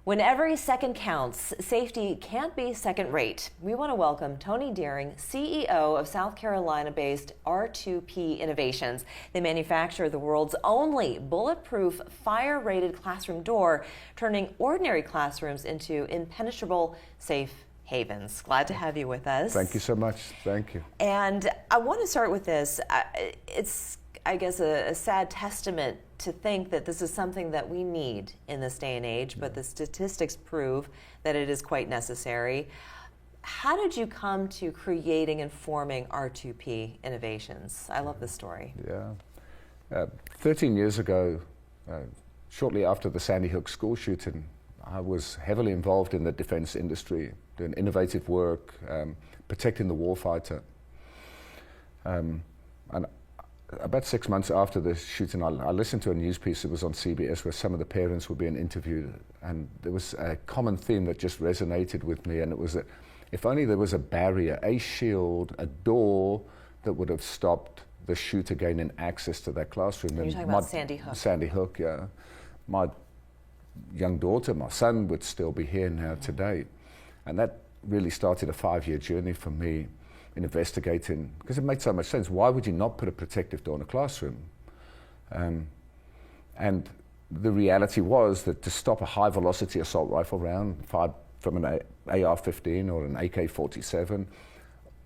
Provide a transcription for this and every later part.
When every second counts, safety can't be second rate. We want to welcome Tony Deering, CEO of South Carolina-based R2p Innovations. They manufacture the world's only bulletproof fire-rated classroom door, turning ordinary classrooms into impenetrable, safe havens. Glad to have you with us. Thank you so much. Thank you. And I want to start with this. It's, I guess, a sad testament to think that this is something that we need in this day and age, but the statistics prove that it is quite necessary. How did you come to creating and forming R2p Innovations? I love this story. Yeah. 13 years ago, shortly after the Sandy Hook school shooting, I was heavily involved in the defense industry, doing innovative work, protecting the warfighter. And about 6 months after the shooting, I listened to a news piece that was on CBS where some of the parents were being interviewed, and there was a common theme that just resonated with me, and it was that if only there was a barrier, a shield, a door that would have stopped the shooter gaining access to that classroom. You're talking about Sandy Hook. Sandy Hook, yeah. My young daughter, my son, would still be here now today. And that really started a 5-year journey for me in investigating, because it made so much sense. Why would you not put a protective door in a classroom? And the reality was that to stop a high velocity assault rifle round fired from an AR-15 or an AK-47,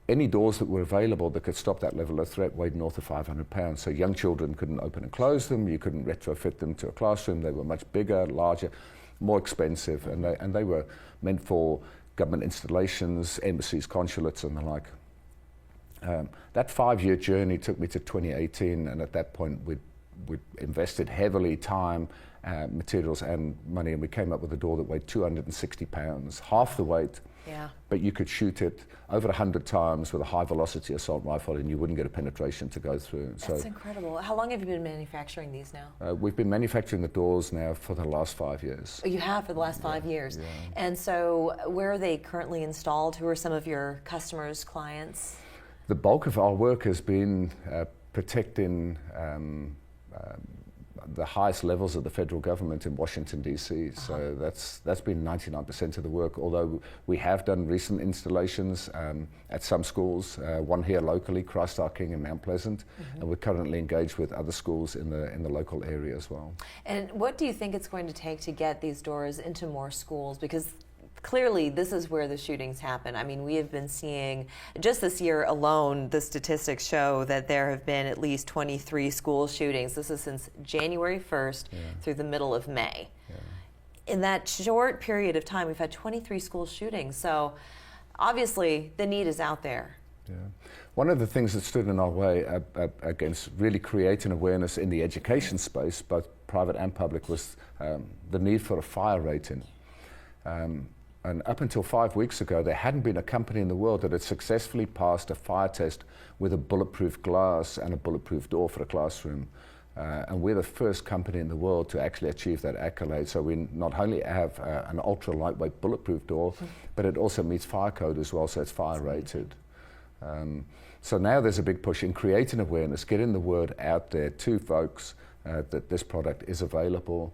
any doors that were available that could stop that level of threat weighed north of 500 pounds. So young children couldn't open and close them, you couldn't retrofit them to a classroom, they were much bigger, larger, more expensive, and they were meant for government installations, embassies, consulates and the like. That 5-year journey took me to 2018, and at that point we'd invested heavily time, materials and money, and we came up with a door that weighed 260 pounds, half the weight, but you could shoot it over 100 times with a high velocity assault rifle and you wouldn't get a penetration to go through. That's incredible. How long have you been manufacturing these now? We've been manufacturing the doors now for the last 5 years. Oh, you have for the last 5 years. Yeah. And so where are they currently installed? Who are some of your customers, clients? The bulk of our work has been protecting the highest levels of the federal government in Washington, D.C. So that's been 99% of the work, although we have done recent installations at some schools, one here locally, Christ-our-King in Mount Pleasant, and we're currently engaged with other schools in the local area as well. And what do you think it's going to take to get these doors into more schools? Because clearly, this is where the shootings happen. I mean, we have been seeing, just this year alone, the statistics show that there have been at least 23 school shootings. This is since January 1st through the middle of May. In that short period of time, we've had 23 school shootings. So obviously, the need is out there. Yeah. One of the things that stood in our way against really creating awareness in the education space, both private and public, was the need for a fire rating. And up until 5 weeks ago, there hadn't been a company in the world that had successfully passed a fire test with a bulletproof glass and a bulletproof door for a classroom. And we're the first company in the world to actually achieve that accolade. So we not only have an ultra lightweight bulletproof door, but it also meets fire code as well, so it's fire rated. So now there's a big push in creating awareness, getting the word out there to folks that this product is available.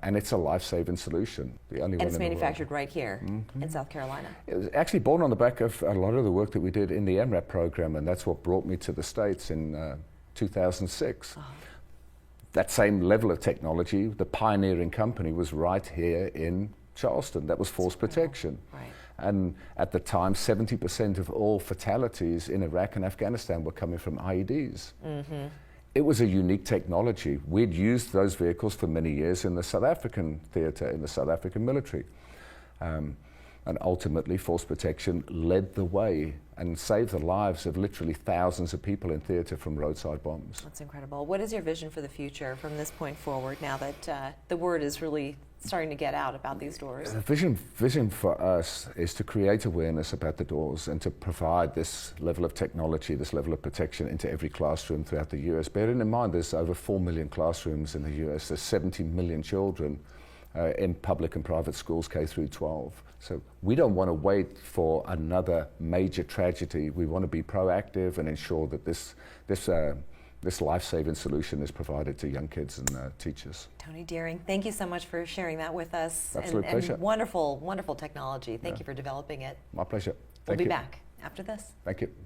And it's a life-saving solution. The only one in the world. And it's manufactured right here in South Carolina. It was actually born on the back of a lot of the work that we did in the MRAP program, and that's what brought me to the States in 2006. That same level of technology, the pioneering company was right here in Charleston. That was force protection. Right. And at the time, 70% of all fatalities in Iraq and Afghanistan were coming from IEDs. It was a unique technology. We'd used those vehicles for many years in the South African theater, in the South African military. And ultimately, force protection led the way and saved the lives of literally thousands of people in theater from roadside bombs. That's incredible. What is your vision for the future from this point forward, now that the word is really starting to get out about these doors? The vision for us is to create awareness about the doors and to provide this level of technology, this level of protection into every classroom throughout the US. Bearing in mind there's over 4 million classrooms in the US, there's 70 million children in public and private schools K through 12. So we don't want to wait for another major tragedy. We want to be proactive and ensure that this this life-saving solution is provided to young kids and teachers. Tony Deering, thank you so much for sharing that with us. Absolute pleasure. And wonderful, wonderful technology. Thank you for developing it. My pleasure. We'll Thank be you. back after this. Thank you.